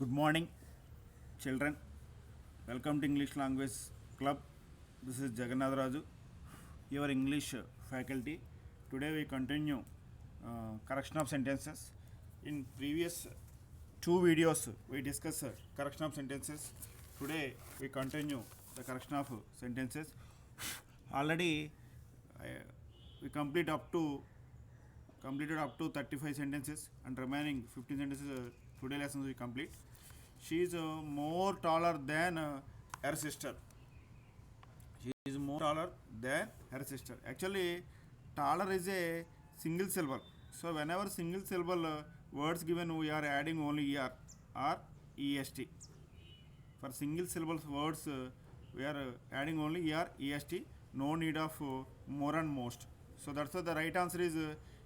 Good morning, children. Welcome to English Language Club. This is Jagannath Raju, your English faculty. Today we continue correction of sentences. In previous two videos, we discussed correction of sentences. Today we continue the correction of sentences. Already we completed up to 35 sentences and remaining 15 sentences today lessons we complete. She is more taller than her sister. She is more taller than her sister. Actually, taller is a single syllable. So whenever single syllable words given, we are adding only er or est. For single syllables words, we are adding only er, est. No need of more and most. So that's why the right answer is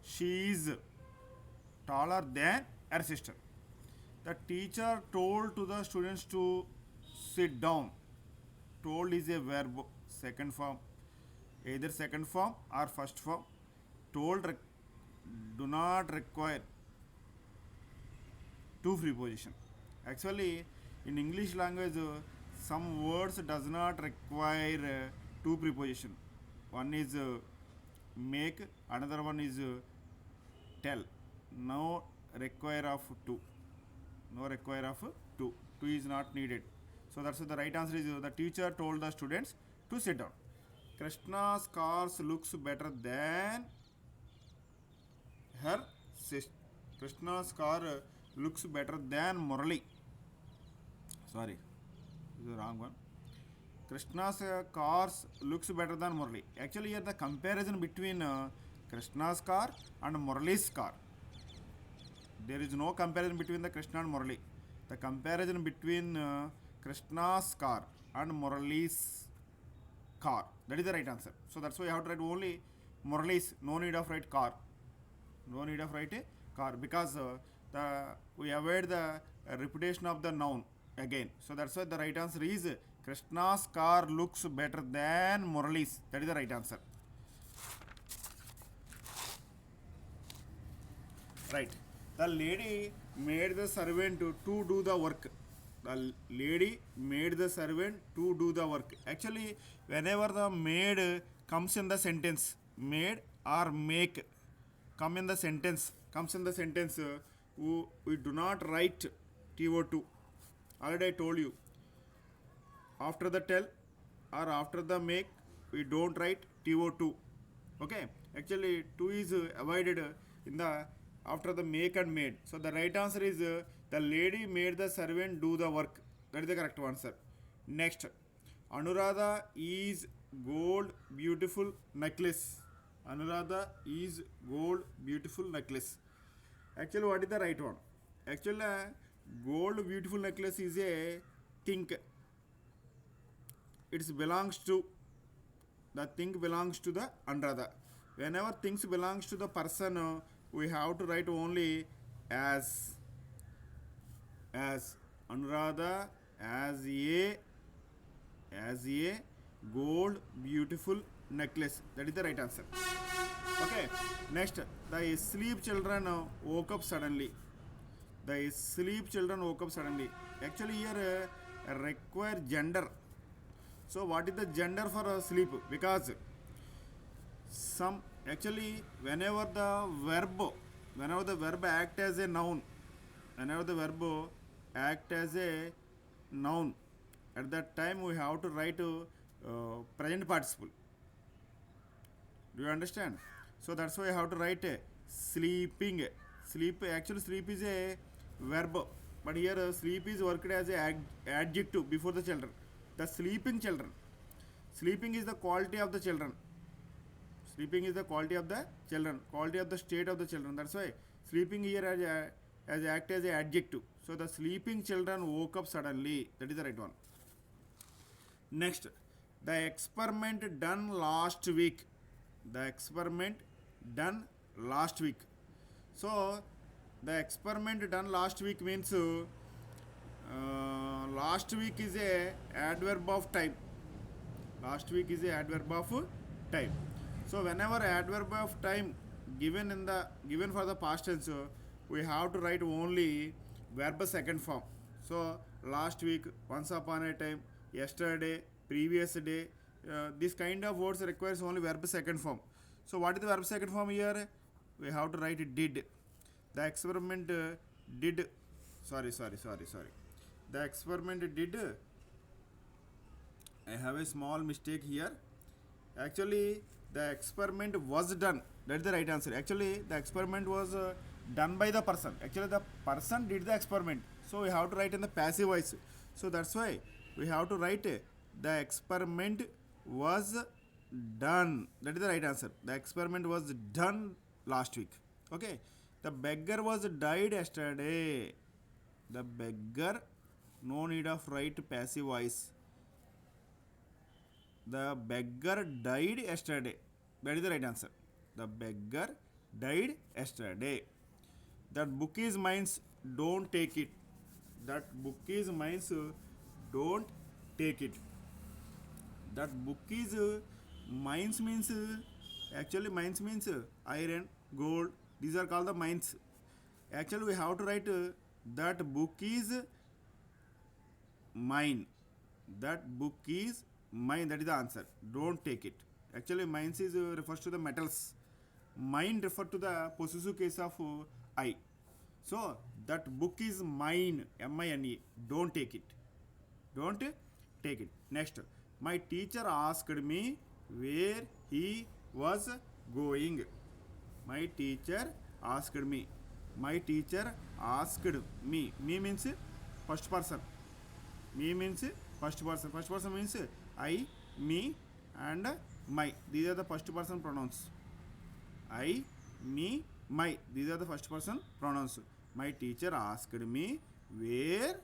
she is taller than her sister. The teacher told to the students to sit down. Told is a verb, second form, either second form or first form. Told do not require two preposition. Actually, in English language, some words does not require two preposition. One is make, another one is tell. No require of two. No require of two. Two is not needed. So that's the right answer is the teacher told the students to sit down. Krishna's car looks better than her sister. Krishna's car looks better than Murali. Sorry, this is the wrong one. Krishna's cars looks better than Murali. Actually, here the comparison between Krishna's car and Murali's car. There is no comparison between the Krishna and Murali. The comparison between Krishna's car and Murali's car. That is the right answer. So that's why you have to write only Murali's. No need of write car. No need of write a car because we avoid the repetition of the noun again. So that's why the right answer is Krishna's car looks better than Murali's. That is the right answer. Right. The lady made the servant to do the work. The lady made the servant to do the work. Actually, whenever the maid comes in the sentence, maid or make comes in the sentence, we do not write TO2. Already I told you. After the tell or after the make, we don't write TO2. Okay. Actually, 2 is avoided in the after the make and made. So the right answer is the lady made the servant do the work. That is the correct answer. Next, Anuradha is gold beautiful necklace. Anuradha is gold beautiful necklace. Actually, what is the right one? Actually, gold beautiful necklace is a thing. It belongs to the thing belongs to the Anuradha. Whenever things belongs to the person, we have to write only as Anuradha as a gold beautiful necklace. That is the right answer. Okay. Next, the sleep children woke up suddenly. The sleep children woke up suddenly. Actually, here require gender. So, what is the gender for sleep? Because some actually whenever the verb act as a noun, at that time we have to write present participle. Do you understand? So that's why I have to write sleeping. Sleep is a verb, but here sleep is worked as a adjective before the children. The sleeping children. Sleeping is the quality of the children. Sleeping is the quality of the children, quality of the state of the children. That's why sleeping here as act as an adjective. So the sleeping children woke up suddenly. That is the right one. Next, the experiment done last week. The experiment done last week. So the experiment done last week means last week is a adverb of time. Last week is a adverb of time. So whenever adverb of time given for the past tense, we have to write only verb second form. So last week, once upon a time, yesterday, previous day, this kind of words requires only verb second form. So what is the verb second form here? We have to write did. The experiment did. Sorry. The experiment did. I have a small mistake here. Actually, the experiment was done. That's the right answer. Actually, the experiment was done by the person. Actually, the person did the experiment. So we have to write in the passive voice. So that's why we have to write the experiment was done. That is the right answer. The experiment was done last week. Okay. The beggar was died yesterday. The beggar, no need of write passive voice. The beggar died yesterday. That is the right answer. The beggar died yesterday. That book is mine. Don't take it. That book is mine. Don't take it. That book is mines means actually mines means iron, gold. These are called the mines. Actually, we have to write that book is mine. That book is mine. That is the answer. Don't take it. Actually, mines is refers to the metals. Mine refer to the possessive case of I. So that book is mine. M-I-N-E. Don't take it. Don't take it. Next, my teacher asked me where he was going. My teacher asked me. My teacher asked me. Me means first person. Me means first person. First person means I, me, and my. These are the first person pronouns. I, me, my. These are the first person pronouns. My teacher asked me where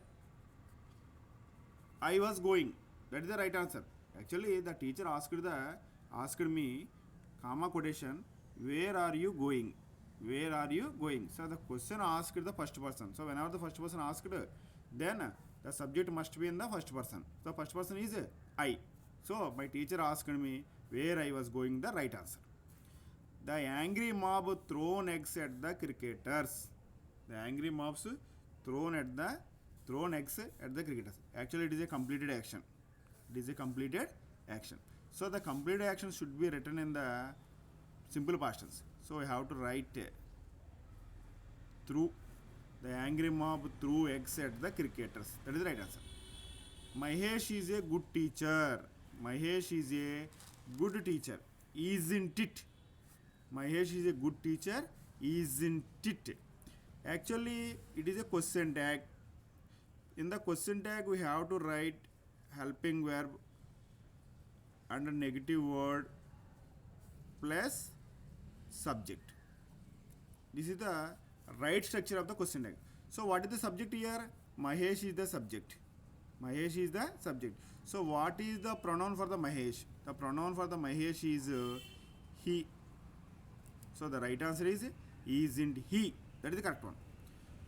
I was going. That is the right answer. Actually, the teacher asked me, comma quotation, where are you going? Where are you going? So the question asked the first person. So whenever the first person asked, then the subject must be in the first person. The first person is I. So my teacher asked me where I was going. The right answer. The angry mob thrown eggs at the cricketers. The angry mobs thrown eggs at the cricketers. Actually, it is a completed action. It is a completed action. So the completed action should be written in the simple past tense. So we have to write threw. The angry mob threw eggs at the cricketers. That is the right answer. Mahesh is a good teacher. Mahesh is a good teacher. Isn't it? Mahesh is a good teacher. Isn't it? Actually, it is a question tag. In the question tag, we have to write helping verb and a negative word plus subject. This is the right structure of the question tag. So what is the subject here? Mahesh is the subject. Mahesh is the subject. So what is the pronoun for the Mahesh? The pronoun for the Mahesh is he. So the right answer is isn't he. That is the correct one.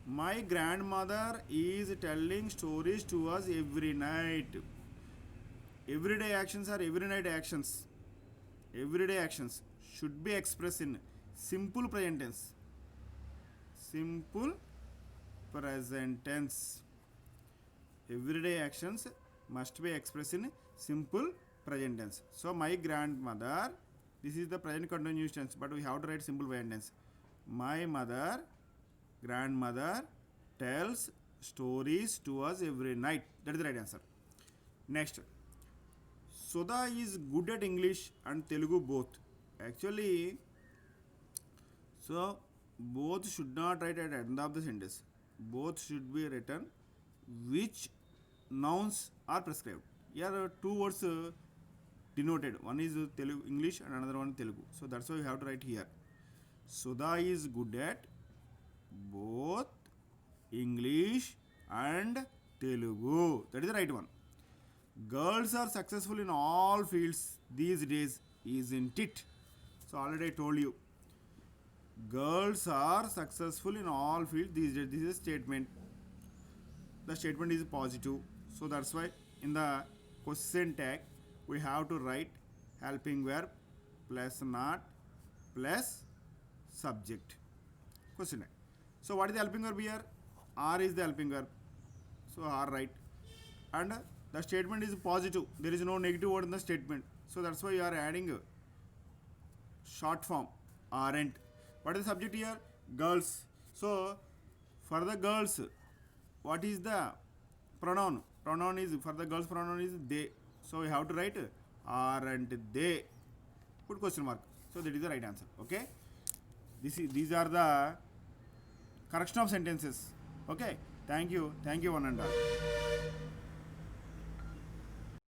My grandmother is telling stories to us every night. Everyday actions are every night actions. Everyday actions should be expressed in simple present tense. Simple present tense. Everyday actions must be expressed in simple present tense. So my grandmother, this is the present continuous tense, but we have to write simple present tense. My grandmother tells stories to us every night. That is the right answer. Next, Sudha is good at English and Telugu both. Actually, so both should not write at the end of the sentence. Both should be written which nouns are prescribed. Here are two words denoted. One is Telugu English and another one Telugu. So that's why we have to write here. Sudha is good at both English and Telugu. That is the right one. Girls are successful in all fields these days, isn't it? So already I told you. Girls are successful in all fields these days. This is a statement. The statement is positive. So that's why in the question tag we have to write helping verb plus not plus subject. Question tag. So what is the helping verb here? Are is the helping verb. So are right. And the statement is positive. There is no negative word in the statement. So that's why you are adding short form aren't. What is the subject here? Girls. So for the girls, what is the pronoun? Pronoun is for the girls. Pronoun is they. So we have to write aren't they? Put question mark. So that is the right answer. Okay. These are the correction of sentences. Okay. Thank you. Thank you, one and all.